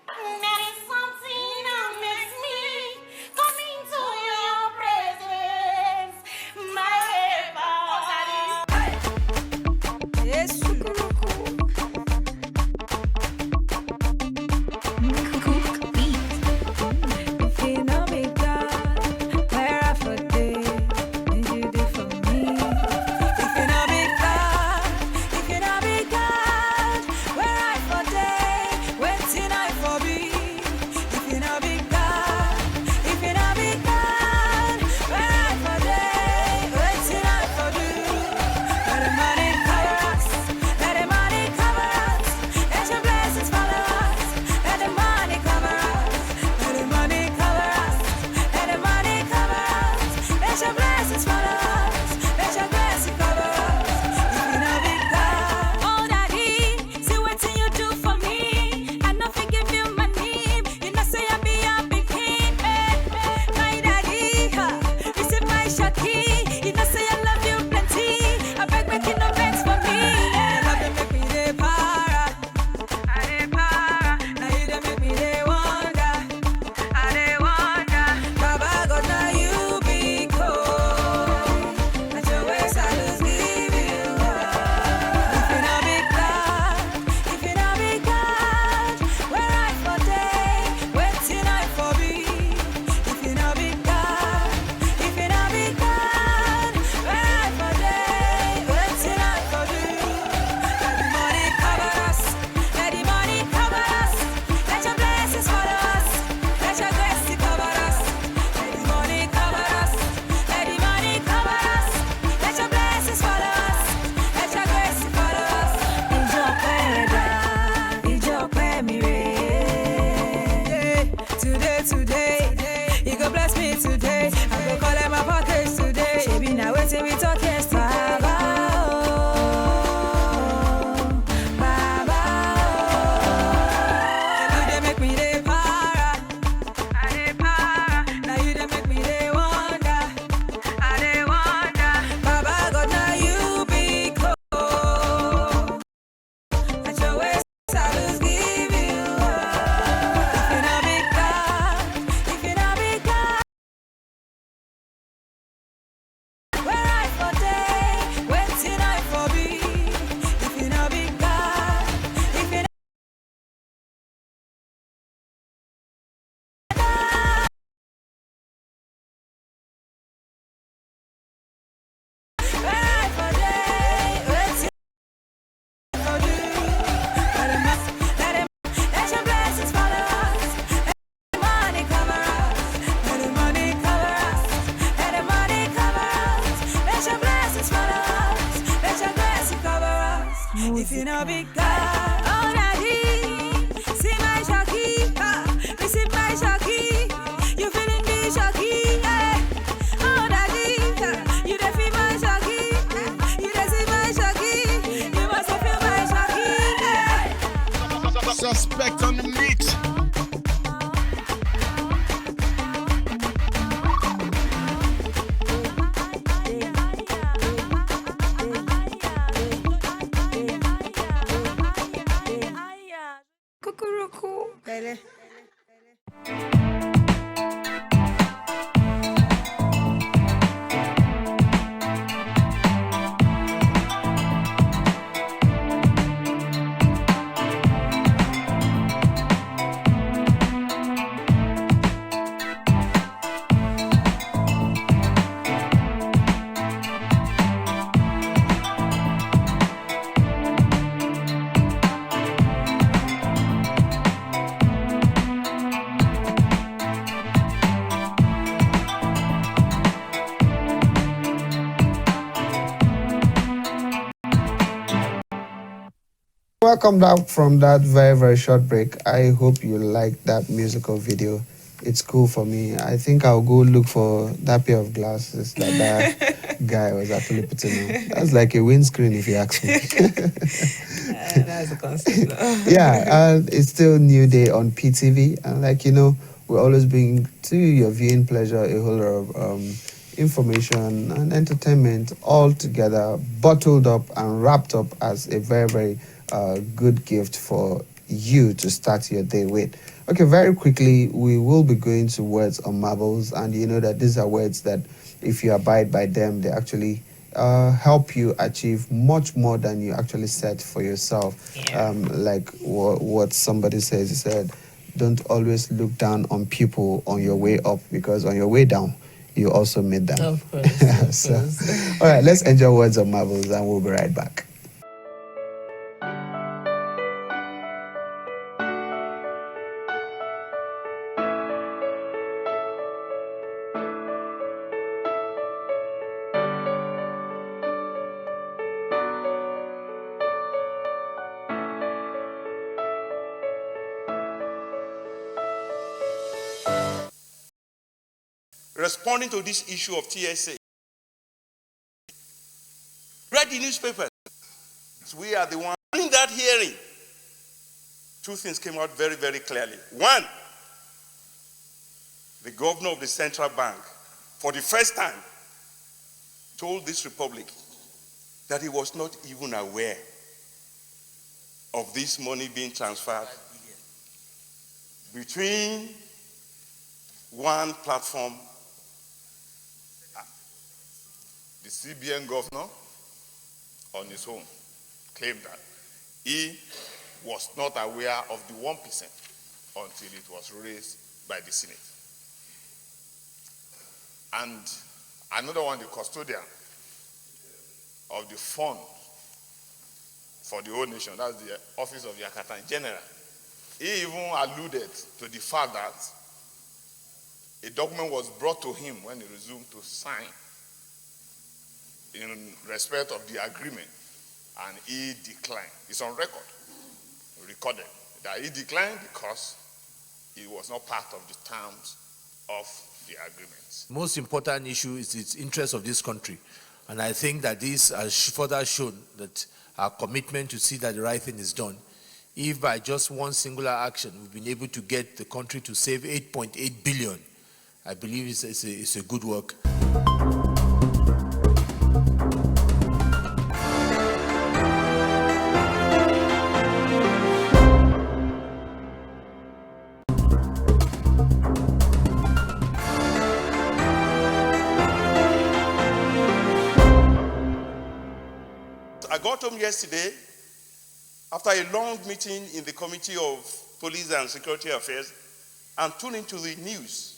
There is something that makes me come into your presence, my helper. Yes, If you're not big God, Shaki. You know say I love you plenty. I beg making no vex for me. Yeah. Love them make me dey para. I dey para. Now you dey make me dey wonder. I dey wonder. Baba God, now you be cold. At your waist I lose give you up. If you not be God, if you not be God, where I for day, waiting I for be. If you not be God, if you not be God, where I for day, waiting I for be. Let the money cover us, let the money cover us, let your blessings follow us, let your grace cover us. Let the money cover us, let the money cover us, let your blessings follow us, let your grace follow us. Ijo pé mi re. Today, you go bless me today. I go collect my pockets today. Shebi na wetin we talk yesterday. Baba, you dey make me dey para. I dey para. Now you dey make me dey wonder. I dey wonder. Baba God, now you be cold. At your waist, I lose give you up. If you not be God, if you not be God, where I for day, waiting I for be. If you not be God, if you not where I for day, waiting for you. Let your blessings follow us. Let the money cover us. Let the money cover us. Let the money cover us. Let your blessings follow us. Let your grace cover us. If you know be God, oh daddy, see my Shaki, receive my Shaki. You feeling the Shaki, yeah. Oh daddy, you dey feel my Shaki, you dey see my Shaki. You must feel my Shaki, yeah. Suspect on the mix. Cuckoo. Welcome back from that very, very short break. I hope you liked that musical video. It's cool for me. I think I'll go look for that pair of glasses that that guy was actually putting on. That's like a windscreen if you ask me. That's a concept. Yeah, it's still New Day on PTV. And like, you know, we always bring to your viewing pleasure a whole lot of information and entertainment all together, bottled up and wrapped up as a very, very good gift for you to start your day with. Okay, very quickly, we will be going to words on marbles, and you know that these are words that if you abide by them, they actually help you achieve much more than you actually set for yourself. Yeah. Like what somebody says, he said, don't always look down on people on your way up, because on your way down, you also meet them. Of course. Of So, course. all right, let's enjoy words on marbles, and we'll be right back. Responding to this issue of TSA, read the newspaper. We are the ones in that hearing. Two things came out very, very clearly. One, the governor of the central bank, for the first time, told this republic that he was not even aware of this money being transferred between one platform, the CBN governor on his own claimed that he was not aware of the 1% until it was raised by the Senate. And another one, the custodian of the fund for the whole nation, that's the office of the Accountant General, he even alluded to the fact that a document was brought to him when he resumed to sign in respect of the agreement, and he declined. It's on record, recorded, that he declined because he was not part of the terms of the agreement. Most important issue is the interest of this country. And I think that this has further shown that our commitment to see that the right thing is done. If by just one singular action we've been able to get the country to save 8.8 billion, I believe it's a good work. I got home yesterday after a long meeting in the Committee of Police and Security Affairs and tuned into the news.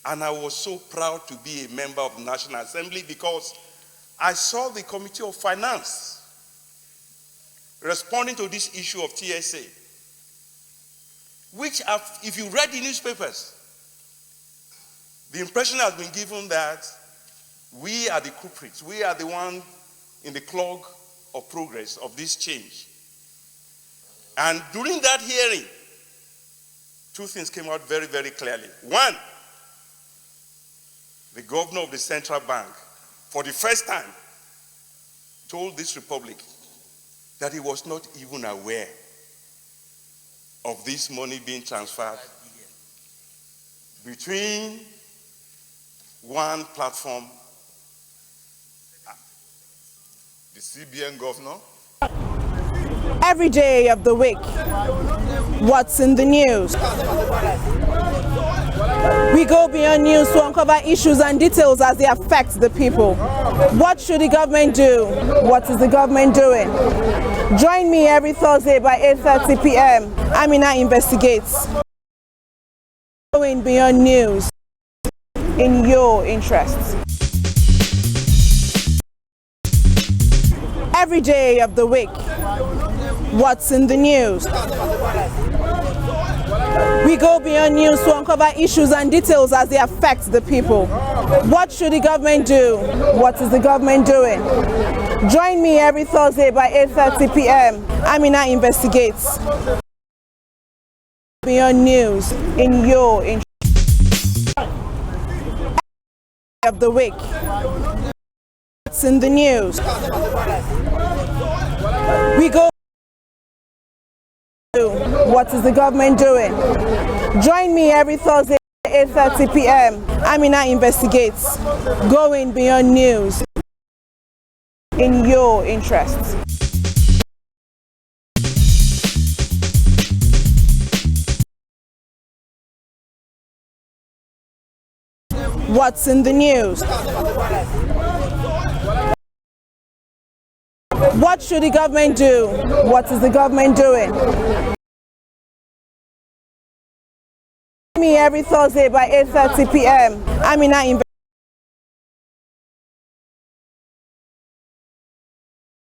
And I was so proud to be a member of the National Assembly because I saw the Committee of Finance responding to this issue of TSA, which, if you read the newspapers, the impression has been given that we are the culprits, we are the one in the clog of progress of this change. And during that hearing, two things came out very, very clearly. One, the governor of the central bank, for the first time, told this republic that he was not even aware of this money being transferred between one platform, the CBN governor. Every day of the week, what's in the news? We go beyond news to uncover issues and details as they affect the people. What should the government do? What is the government doing? Join me every Thursday by 8:30 p.m. Amina Investigates. Going beyond news in your interests. Every day of the week, what's in the news? We go beyond news to uncover issues and details as they affect the people. What should the government do? What is the government doing? Join me every Thursday by 8:30 p.m. Amina Investigates. Beyond news in your interest. Of the week. What's in the news? We go. What is the government doing? Join me every Thursday at 8:30 p.m. Amina Investigates. Going beyond news in your interests. What's in the news? What should the government do? What is the government doing? Me every Thursday by 8:30 p.m. Amina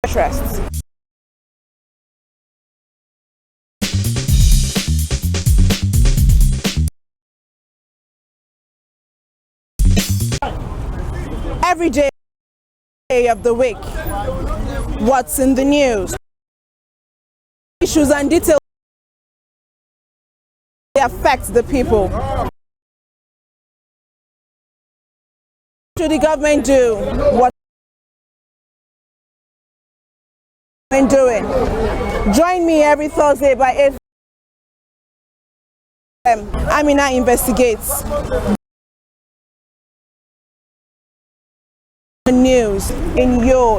Interests. Every day of the week, what's in the news? Issues and details they affect the people. What should the government do? What is the government doing? Join me every Thursday by 8 p.m. Amina Investigates. news in your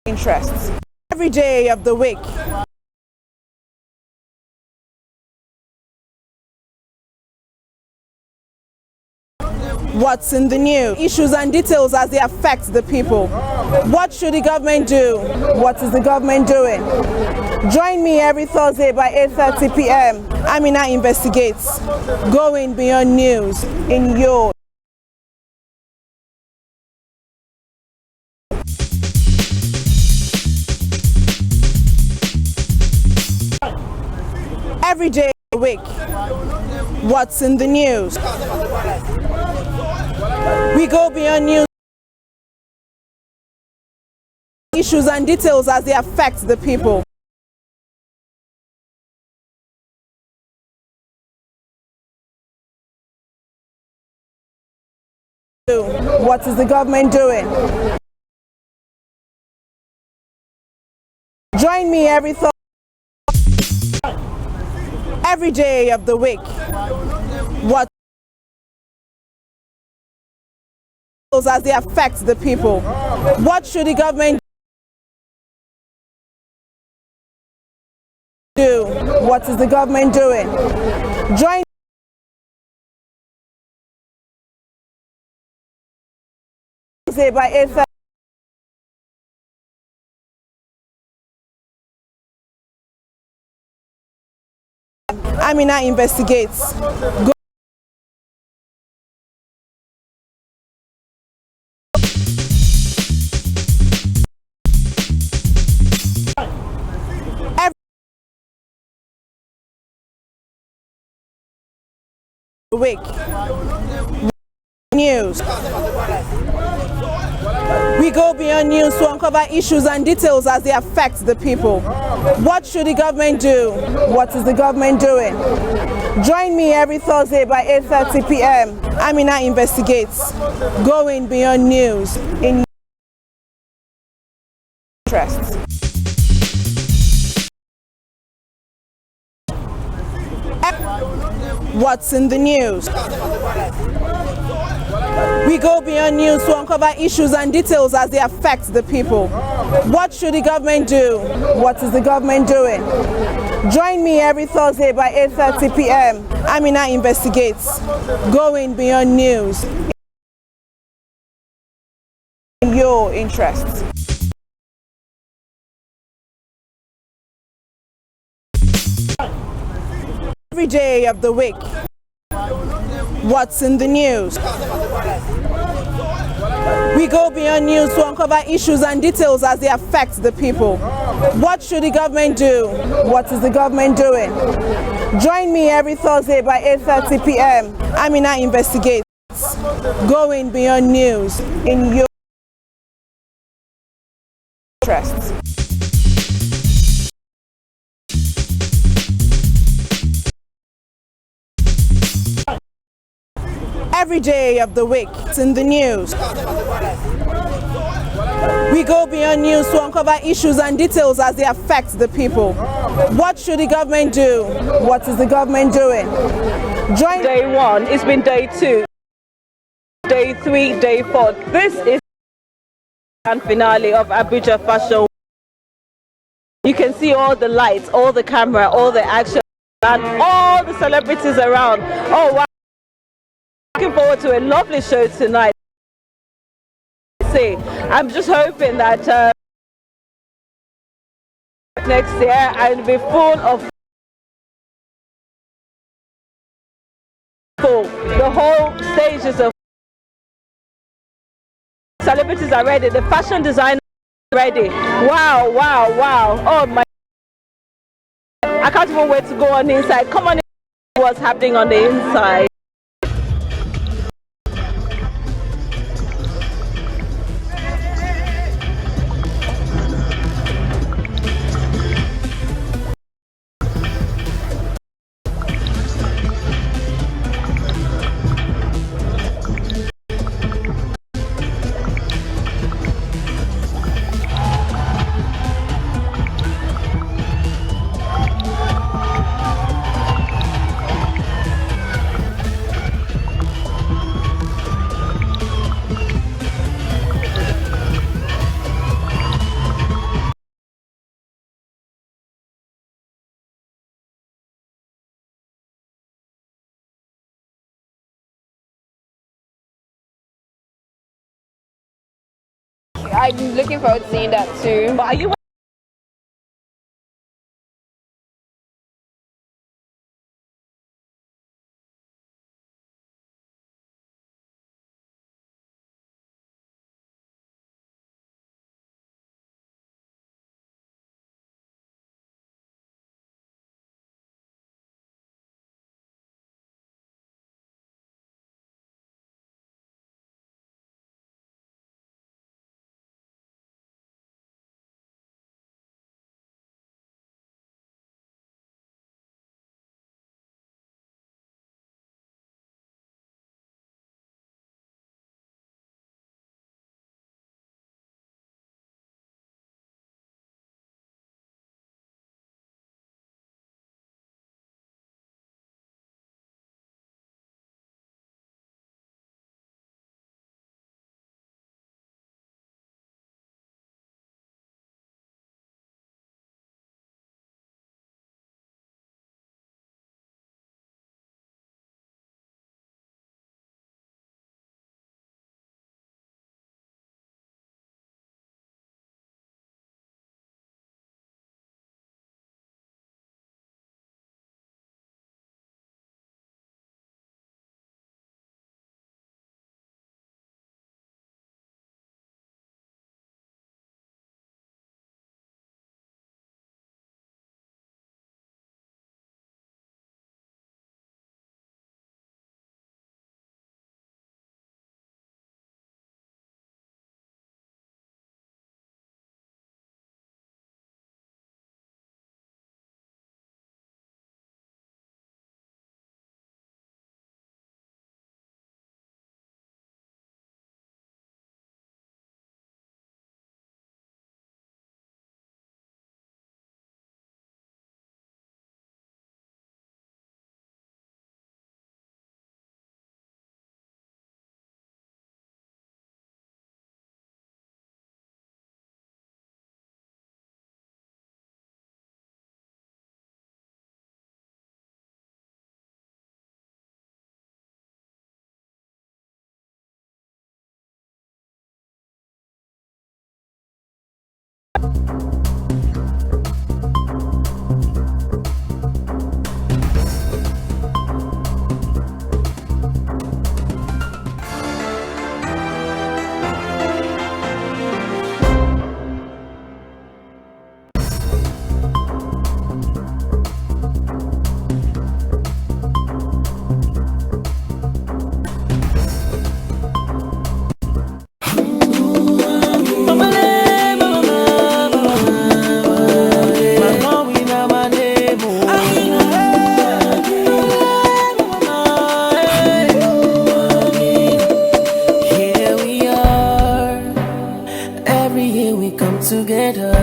interests. Every day of the week. What's in the news? Issues and details as they affect the people. What should the government do? What is the government doing? Join me every Thursday by 8:30 p.m. Amina Investigates. Going beyond news in your every day of the week. What's in the news? We go beyond news. Issues and details as they affect the people. What is the government doing? Join me every day of the week. What as they affect the people. What should the government do? What is the government doing? Join by 8:30. Amina Investigates. Week news. We go beyond news to uncover issues and details as they affect the people. What should the government do? What is the government doing? Join me every Thursday by 8:30 p.m. Amina Investigates. Going beyond news in interests. What's in the news? We go beyond news to uncover issues and details as they affect the people. What should the government do? What is the government doing? Join me every Thursday by 8:30 p.m. Amina Investigates. Going beyond news in your interests. Every day of the week. What's in the news? We go beyond news to uncover issues and details as they affect the people. What should the government do? What is the government doing? Join me every Thursday by 8:30 p.m. Amina Investigates. Going beyond news in your interests. Every day of the week. It's in the news. We go beyond news to uncover issues and details as they affect the people. What should the government do? What is the government doing? Join Day 1, it's been day 2, day 3, day 4. This is the grand finale of Abuja Fashion. You can see all the lights, all the camera, all the action, and all the celebrities around. Oh wow! Looking forward to a lovely show tonight. I'm just hoping that next year I'll be full of the whole stages of celebrities are ready, the fashion designers are ready. Wow, wow, wow. Oh my, I can't even wait to go on the inside. Come on in, what's happening on the inside. I'm looking forward to seeing that too. But are you together.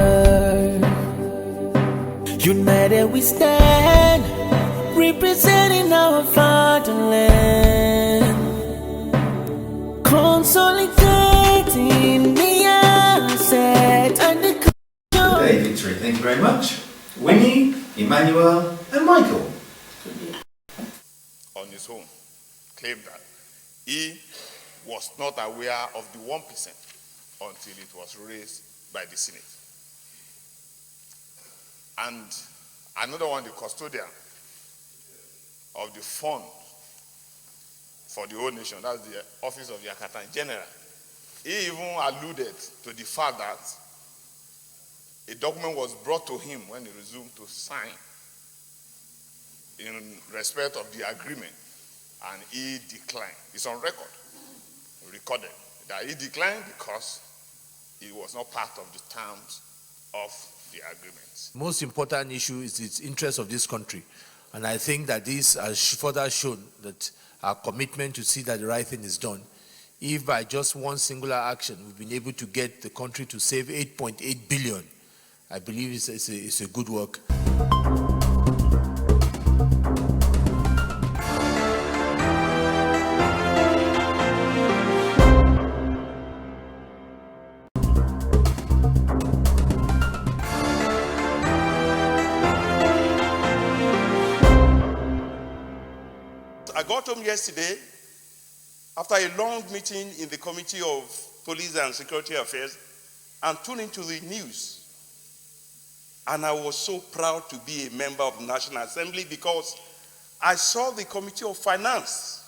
United we stand, representing our fatherland, consolidating the asset and the culture. Today, Victory, thank you very much. Winnie, Emmanuel, and Michael. On his own, claimed that he was not aware of the 1% until it was raised by the Senate. And another one, the custodian of the fund for the whole nation, that's the office of the Accountant General, he even alluded to the fact that a document was brought to him when he resumed to sign in respect of the agreement, and he declined. It's on record, recorded, that he declined because it was not part of the terms of the agreement. Most important issue is the interest of this country. And I think that this has further shown that our commitment to see that the right thing is done. If by just one singular action we've been able to get the country to save 8.8 billion, I believe it's a good work. I got home yesterday after a long meeting in the Committee of Police and Security Affairs, and tune into the news. And I was so proud to be a member of the National Assembly because I saw the Committee of Finance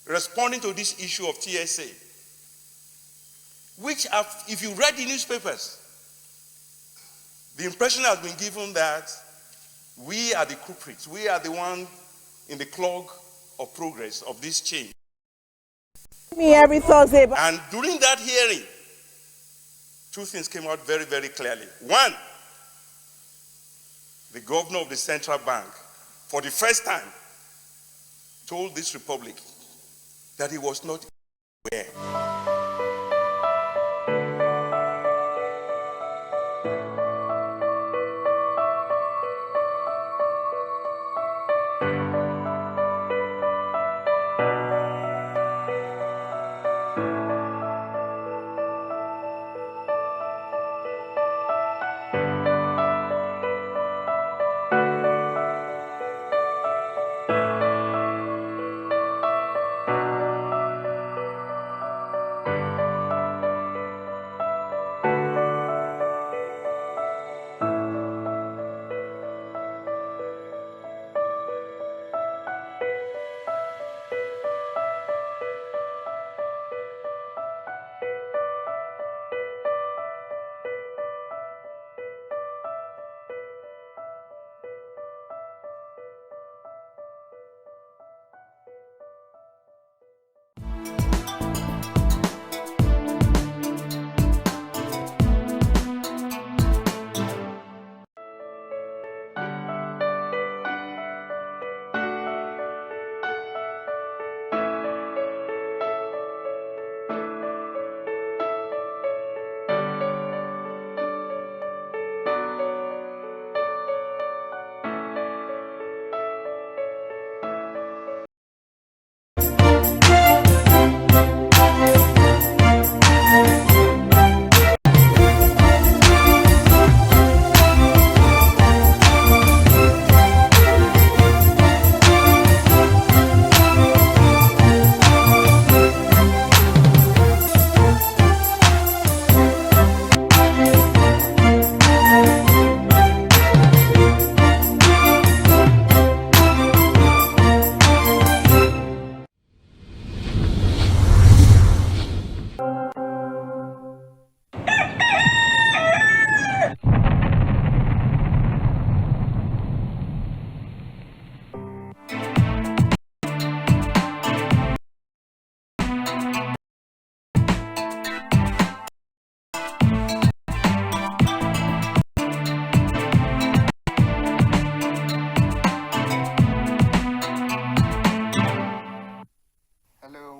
responding to this issue of TSA, which, if you read the newspapers, the impression has been given that we are the culprits. We are the one in the clog of progress of this change. Me every Thursday. And during that hearing, two things came out very, very clearly. One, the governor of the central bank, for the first time, told this republic that he was not aware.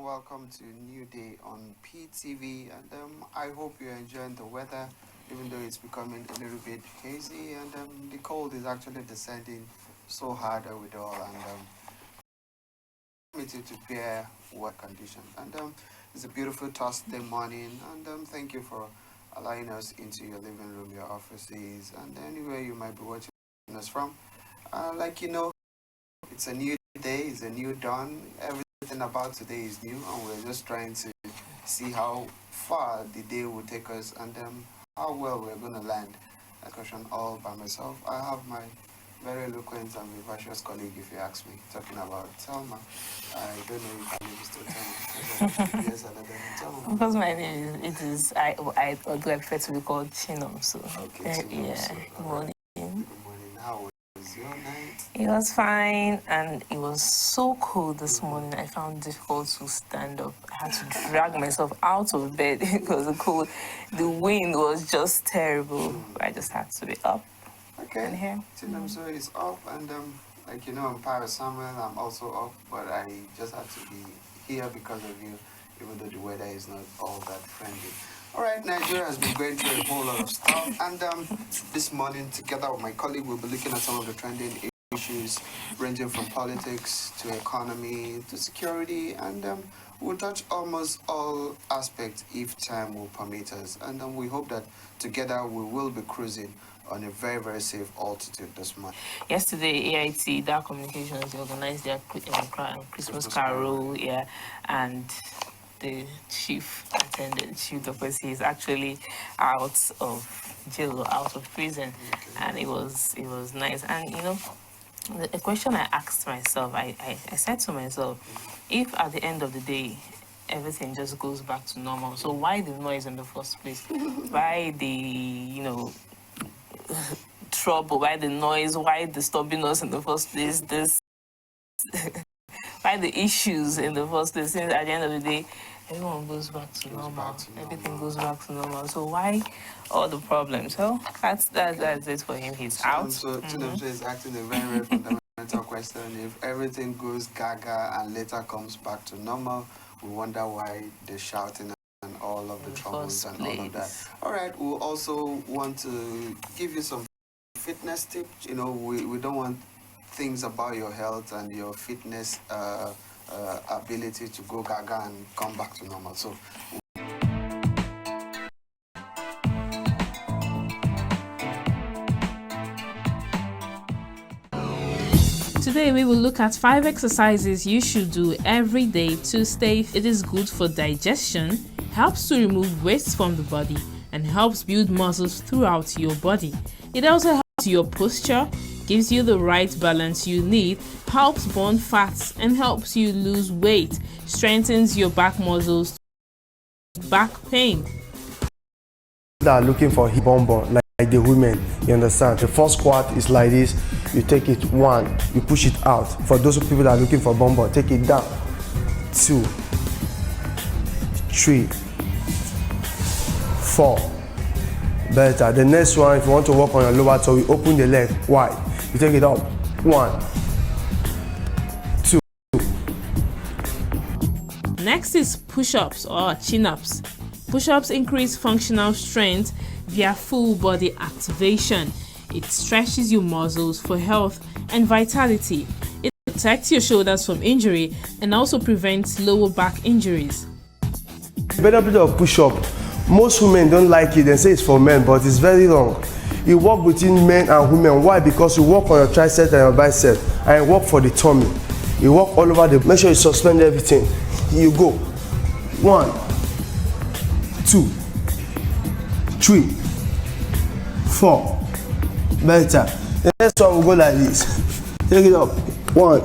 Welcome to New Day on PTV, and I hope you're enjoying the weather, even though it's becoming a little bit hazy, and the cold is actually descending so hard with all, and to bear what conditions. And it's a beautiful Thursday morning, and thank you for allowing us into your living room, your offices, and anywhere you might be watching us from. Like you know, it's a new day, it's a new dawn. Everything about today is new, and we're just trying to see how far the day will take us, and how well we're going to land. A question all by myself. I have my very eloquent and vivacious colleague, if you ask me, talking about Thelma. I don't know if her name is still Thelma. Yes, I don't know. Because my name is, I prefer to be called Chinom, so. Okay, Chinom, yeah, so, good morning. Good morning. How was your night? It was fine, and it was so cold this morning. I found it difficult to stand up. I had to drag myself out of bed because the cold, the wind was just terrible. I just had to be up. Okay. And here. So is up, and like you know, I'm Paris Samuel. I'm also up, but I just had to be here because of you, even though the weather is not all that friendly. All right, Nigeria has been going through a whole lot of stuff, and this morning, together with my colleague, we'll be looking at some of the trending issues ranging from politics to economy to security, and we'll touch almost all aspects if time will permit us. And we hope that together we will be cruising on a very, very safe altitude this month. Yesterday, AIT, Dark Communications, they organized their Christmas Carol, yeah, and the chief attendant, Chief Dokpesi, is actually out of jail or out of prison, and it was nice. And you know, the question I asked myself, I said to myself, if at the end of the day everything just goes back to normal, so why the noise in the first place? Why the trouble? Why the noise? Why disturbing us in the first place? Why the issues in the first place? Since at the end of the day, everyone goes back to normal. Everything goes back to normal. So why all the problems? So that's it for him. He's out. So Tinubu is asking a very, very fundamental question. If everything goes gaga and later comes back to normal, we wonder why they're shouting and all of the troubles and all of that. All right, we also want to give you some fitness tips. You know, we don't want things about your health and your fitness ability to go gaga and come back to normal. So Today we will look at 5 exercises you should do every day to stay fit. It is good for digestion, helps to remove waste from the body, and helps build muscles throughout your body. It also helps your posture, gives you the right balance you need, helps burn fats, and helps you lose weight, strengthens your back muscles, back pain. That are looking for hip bumper, like the women, you understand? The first squat is like this. You take it 1, you push it out. For those people that are looking for bumper, take it down. 2, 3, 4. Better. The next one, if you want to work on your lower toe, you open the leg wide. You take it up. 1, 2. Next is push-ups or chin-ups. Push-ups increase functional strength via full body activation. It stretches your muscles for health and vitality. It protects your shoulders from injury and also prevents lower back injuries. The benefit of push-up, most women don't like it and say it's for men, but it's very wrong. You work between men and women. Why? Because you work on your tricep and your bicep, and you work for the tummy. You work all over the. Make sure you suspend everything. You go. 1, 2, 3, 4. Better. The next one will go like this. Take it up. 1,